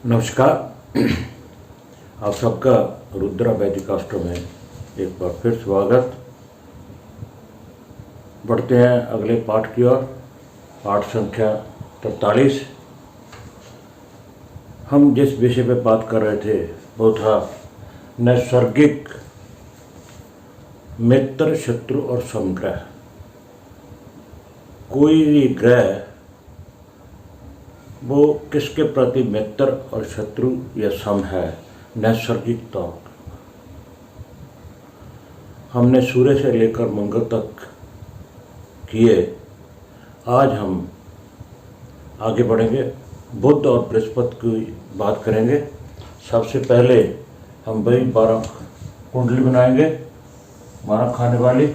नमस्कार। आप सबका रुद्रा वैदिकास्ट्रो में एक बार फिर स्वागत। बढ़ते हैं अगले पाठ की ओर। पाठ संख्या 43। हम जिस विषय पे बात कर रहे थे वो था नैसर्गिक मित्र, शत्रु और समग्रह। कोई भी ग्रह वो किसके प्रति मित्र और शत्रु या सम है नैसर्गिक तौर पर। हमने सूर्य से लेकर मंगल तक किए। आज हम आगे बढ़ेंगे, बुध और बृहस्पति की बात करेंगे। सबसे पहले हम वही 12 कुंडली बनाएंगे, 12 खाने वाली,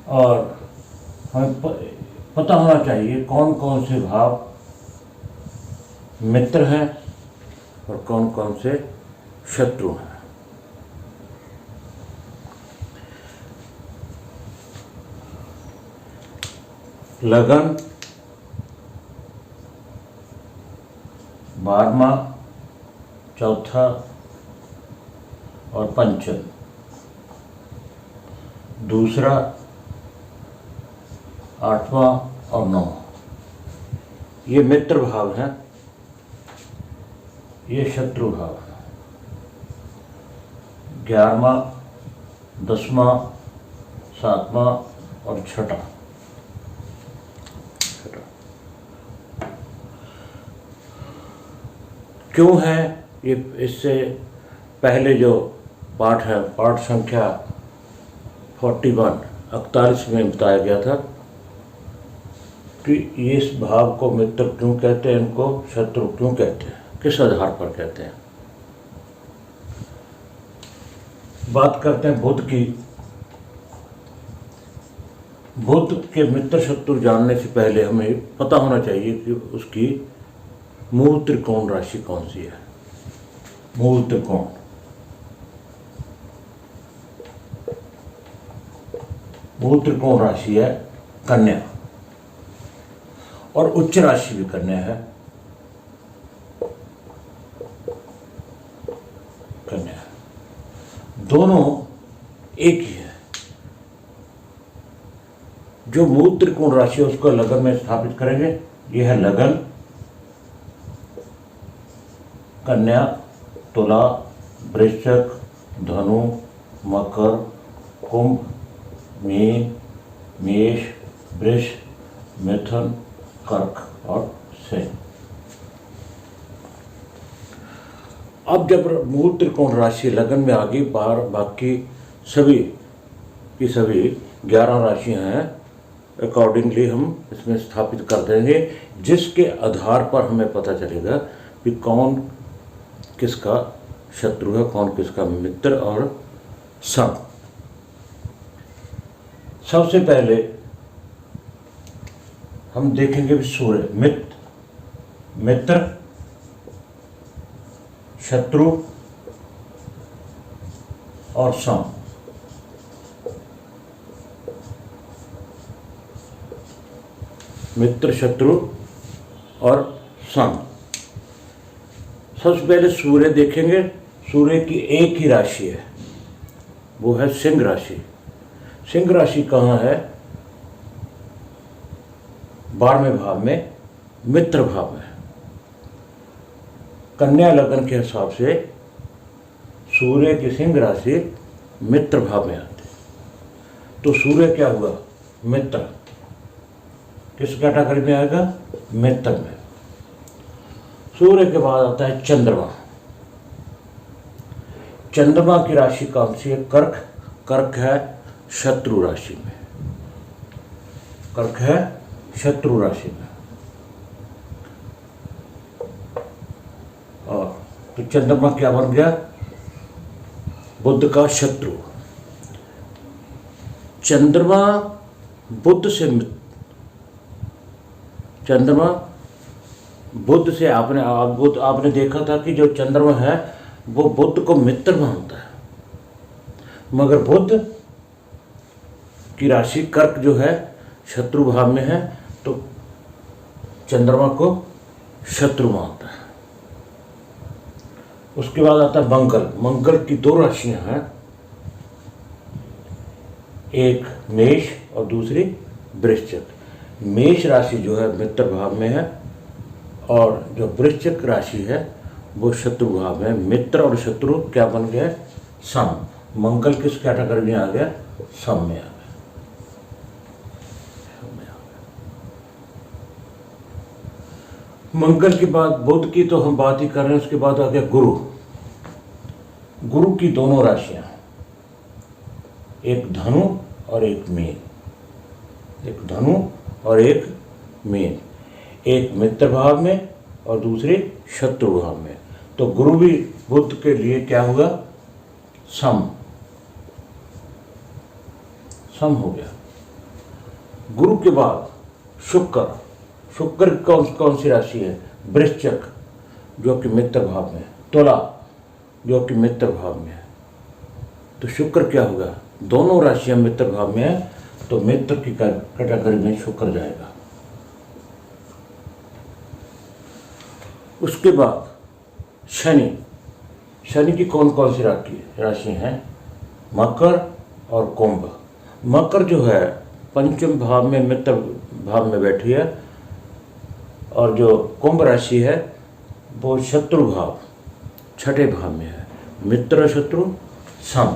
और हमें पता होना चाहिए कौन कौन से भाव मित्र हैं और कौन कौन से शत्रु हैं। लगन 12वां, चौथा और पंचम। दूसरा 8वां और 9वां, ये मित्र भाव हैं, ये शत्रु भाव है। 11वां, 10वां, 7वां और 6वां। क्यों है ये? इससे पहले जो पाठ है, पाठ संख्या 41 में बताया गया था कि इस भाव को मित्र क्यों कहते हैं, इनको शत्रु क्यों कहते हैं, किस आधार पर कहते हैं। बात करते हैं बुध की। बुध के मित्र शत्रु जानने से पहले हमें पता होना चाहिए कि उसकी मूल त्रिकोण राशि कौन सी है। मूल त्रिकोण, मूल त्रिकोण राशि है कन्या, और उच्च राशि भी कन्या है। कन्या दोनों एक ही है। जो मूल त्रिकोण राशि है उसको लगन में स्थापित करेंगे। यह है लगन, कन्या, तुला, वृश्चिक, धनु, मकर, कुंभ, मीन, मेष, वृष, मिथुन, कर्क और सिंह। अब जब मूल त्रिकोण राशि लगन में आ गई, बाकी सभी की सभी 11 राशियां हैं, अकॉर्डिंगली हम इसमें स्थापित कर देंगे, जिसके आधार पर हमें पता चलेगा कि कौन किसका शत्रु है, कौन किसका मित्र और सम। सबसे पहले हम देखेंगे सूर्य, मित्र, शत्रु और सम। मित्र, शत्रु और सम। सबसे पहले सूर्य देखेंगे। सूर्य की एक ही राशि है, वो है सिंह राशि। सिंह राशि कहाँ है? 12वें भाव में, मित्र भाव में। कन्या लगन के हिसाब से सूर्य की सिंह राशि मित्र भाव में आती है। तो सूर्य क्या हुआ? मित्र। किस कैटेगरी में आएगा? मित्र में। सूर्य के बाद आता है चंद्रमा। चंद्रमा की राशि कौन सी है? कर्क। कर्क है शत्रु राशि में। कर्क है शत्रु राशि में। और तो चंद्रमा क्या बन गया? बुध का शत्रु। चंद्रमा बुध से, चंद्रमा बुध से आपने देखा था कि जो चंद्रमा है वो बुध को मित्र मानता है, मगर बुध की राशि कर्क जो है शत्रु भाव में है। तो चंद्रमा को शत्रु मानता है। उसके बाद आता है मंगल। मंगल की दो राशियां हैं, एक मेष और दूसरी वृश्चिक। मेष राशि जो है मित्र भाव में है और जो वृश्चिक राशि है वो शत्रु भाव में। मित्र और शत्रु क्या बन गए? सम। मंगल किस कैटेगरी में आ गया? सम में आ गया। मंगल के बाद बुध की तो हम बात ही कर रहे हैं, उसके बाद आ गया गुरु। गुरु की दोनों राशियां, एक धनु और एक मीन, एक धनु और एक मीन, एक मित्र भाव में और दूसरी शत्रु भाव में। तो गुरु भी बुध के लिए क्या हुआ? सम, सम हो गया। गुरु के बाद शुक्र। शुक्र कौन सी राशि है? वृश्चिक, जो कि मित्र भाव में। तुला, जो कि मित्र भाव में है। तो शुक्र क्या होगा? दोनों राशियां मित्र भाव में है, तो मित्र की कैटेगरी में शुक्र जाएगा। उसके बाद शनि। शनि की कौन कौन सी राशि हैं? मकर और कुंभ। मकर जो है पंचम भाव में, मित्र भाव में बैठी है, और जो कुंभ राशि है वो शत्रु भाव, छठे भाव में है। मित्र शत्रु सम।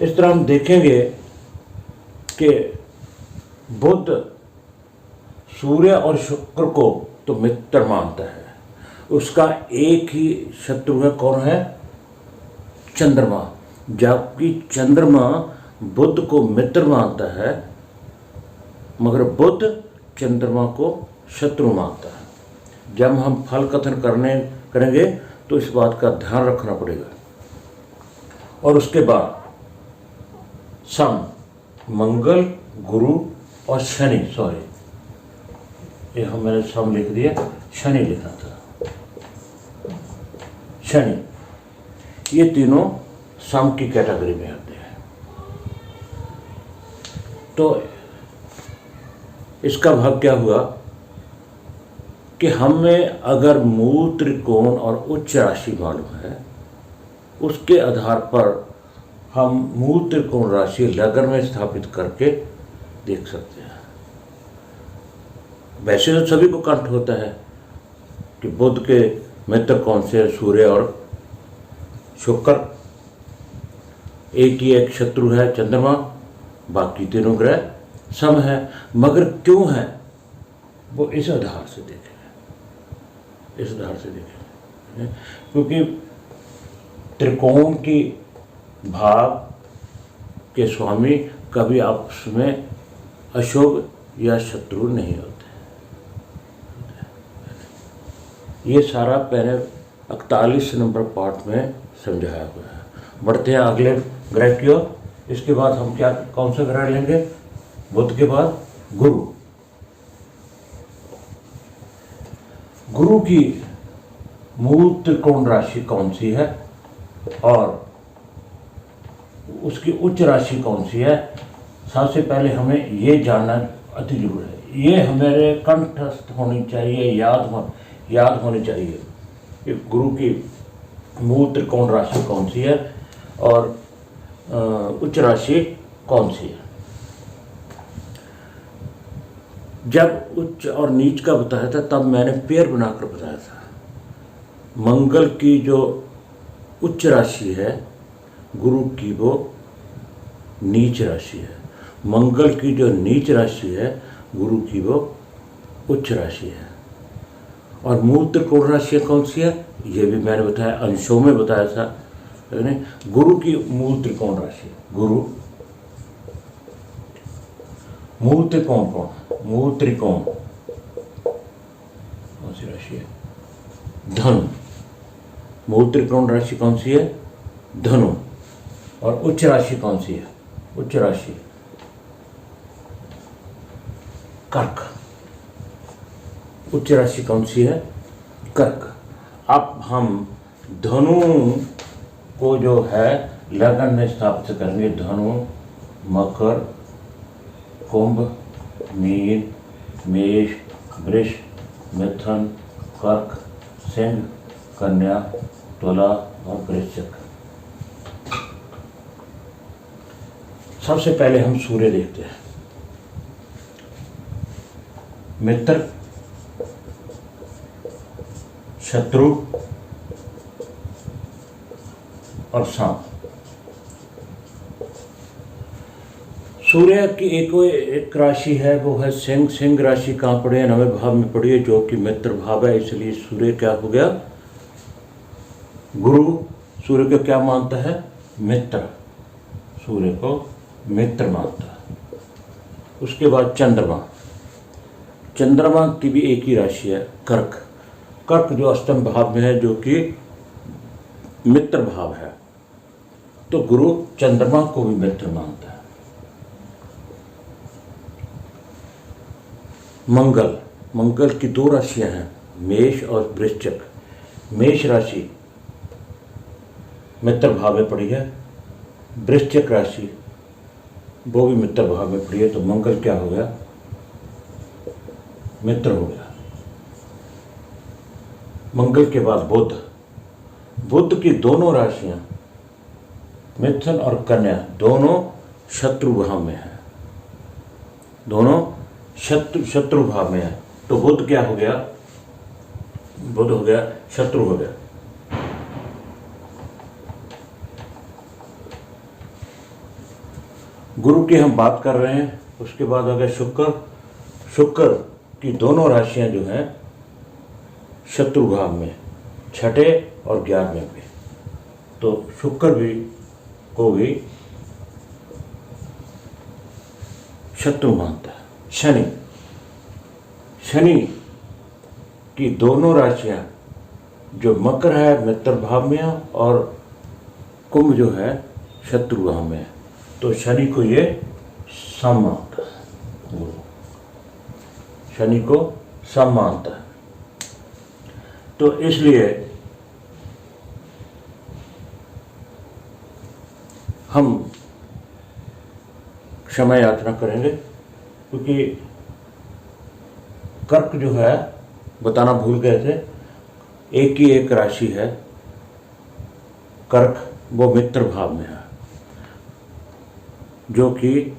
इस तरह हम देखेंगे कि बुध सूर्य और शुक्र को तो मित्र मानता है, उसका एक ही शत्रु है। कौन है? चंद्रमा। जबकि चंद्रमा बुध को मित्र मानता है, मगर बुध चंद्रमा को शत्रु मानता है। जब हम फल कथन करेंगे तो इस बात का ध्यान रखना पड़ेगा। और उसके बाद सम, मंगल, गुरु और शनि। सॉरी, ये मैंने सम लिख दिया, शनि लिखना था। शनि, ये तीनों सम की कैटेगरी में आते हैं। तो इसका भाग क्या हुआ कि हमें अगर मूल त्रिकोण और उच्च राशि मालूम है, उसके आधार पर हम मूल त्रिकोण राशि लगन में स्थापित करके देख सकते हैं। वैसे तो सभी को कंठ होता है कि बुध के मित्र कौन से? सूर्य और शुक्र। एक ही एक शत्रु है चंद्रमा, बाकी तीनों ग्रह सम है। मगर क्यों है वो इस आधार से देखें, इस आधार से देखें, क्योंकि त्रिकोण की भाव के स्वामी कभी आपस में अशुभ या शत्रु नहीं होते। ये सारा पहले 41 नंबर पार्ट में समझाया हुआ है। बढ़ते हैं अगले ग्रह की ओर। इसके बाद हम क्या, कौन सा ग्रह लेंगे? बुध के बाद गुरु। गुरु की मूल त्रिकोण राशि कौन सी है और उसकी उच्च राशि कौन सी है? सबसे पहले हमें ये जानना अति जरूरी है। ये हमारे कंठस्थ होनी चाहिए, याद होनी चाहिए कि गुरु की मूल त्रिकोण राशि कौन सी है और उच्च राशि कौन सी है। जब उच्च और नीच का बताया था तब मैंने पेयर बनाकर बताया था। मंगल की जो उच्च राशि है गुरु की वो नीच राशि है, मंगल की जो नीच राशि है गुरु की वो उच्च राशि है। और मूल त्रिकोण राशि कौन सी है ये भी मैंने बताया, अंशों में बताया था। गुरु की मूल त्रिकोण राशि, गुरु मूल त्रिकोण कौन? मूल त्रिकोण कौन सी राशि है? धनु। मूल त्रिकोण राशि कौन सी है? धनु। और उच्च राशि कौन सी है? उच्च राशि कर्क। उच्च राशि कौन सी है? कर्क। अब हम धनु को जो है लगन में स्थापित करेंगे। धनु, मकर, कुंभ मीन, मेष, वृष, मिथुन, कर्क, सिंह, कन्या, तुला और वृश्चिक। सबसे पहले हम सूर्य देखते हैं। मित्र, शत्रु और सांप। सूर्य की एक राशि है, वो है सिंह। सिंह राशि कहाँ पड़ी है? 9वें भाव में पड़ी है, जो कि मित्र भाव है। इसलिए सूर्य क्या हो गया? गुरु सूर्य को क्या मानता है? मित्र। सूर्य को मित्र मानता है। उसके बाद चंद्रमा। चंद्रमा की भी एक ही राशि है, कर्क। कर्क जो अष्टम भाव में है, जो कि मित्र भाव है, तो गुरु चंद्रमा को भी मित्र मानता है। मंगल। मंगल की दो राशियां हैं, मेष और वृश्चिक। मेष राशि मित्र भाव में पड़ी है, वृश्चिक राशि वो भी मित्र भाव में पड़ी है, तो मंगल क्या हो गया? मित्र हो गया। मंगल के बाद बुध। बुध की दोनों राशियां मिथुन और कन्या दोनों शत्रु भाव में है, दोनों शत्रु भाव में है, तो बुध क्या हो गया? बुध हो गया शत्रु हो गया। गुरु की हम बात कर रहे हैं। उसके बाद आ गया शुक्र। शुक्र की दोनों राशियां जो हैं शत्रु भाव में, छठे और 11वें में, तो शुक्र भी को भी शत्रु मानता है। शनि। शनि की दोनों राशियां, जो मकर है मित्र भाव में है और कुंभ जो है शत्रु भाव में है, तो शनि को ये सम मानता है। गुरु शनि को सम मानता है, तो इसलिए हम क्षमा याचना करेंगे, क्योंकि कर्क जो है बताना भूल गए थे, एक ही एक राशि है कर्क, वो मित्र भाव में है, जो कि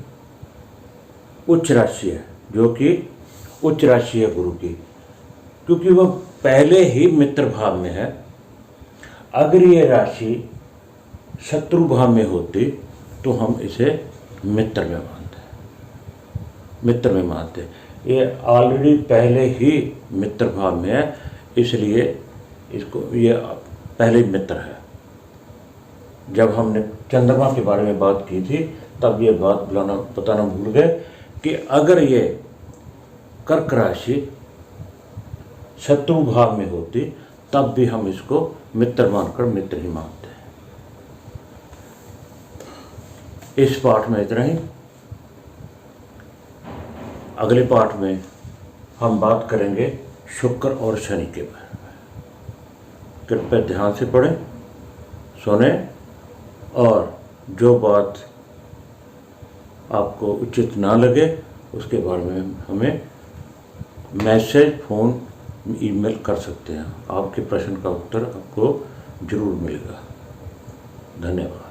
उच्च राशि है, जो कि उच्च राशि है गुरु की, क्योंकि वह पहले ही मित्र भाव में है। अगर ये राशि शत्रु भाव में होती तो हम इसे मित्र में मानते। ये ऑलरेडी पहले ही मित्र भाव में है, इसलिए इसको ये पहले ही मित्र है। जब हमने चंद्रमा के बारे में बात की थी, तब ये बात बताना भूल गए कि अगर ये कर्क राशि शत्रु भाव में होती, तब भी हम इसको मित्र मानकर मित्र ही मानते हैं। इस पाठ में इतना ही। अगले पाठ में हम बात करेंगे शुक्र और शनि के बारे में। कृपया ध्यान से पढ़ें, सुने, और जो बात आपको उचित ना लगे उसके बारे में हमें मैसेज, फ़ोन, ईमेल कर सकते हैं। आपके प्रश्न का उत्तर आपको जरूर मिलेगा। धन्यवाद।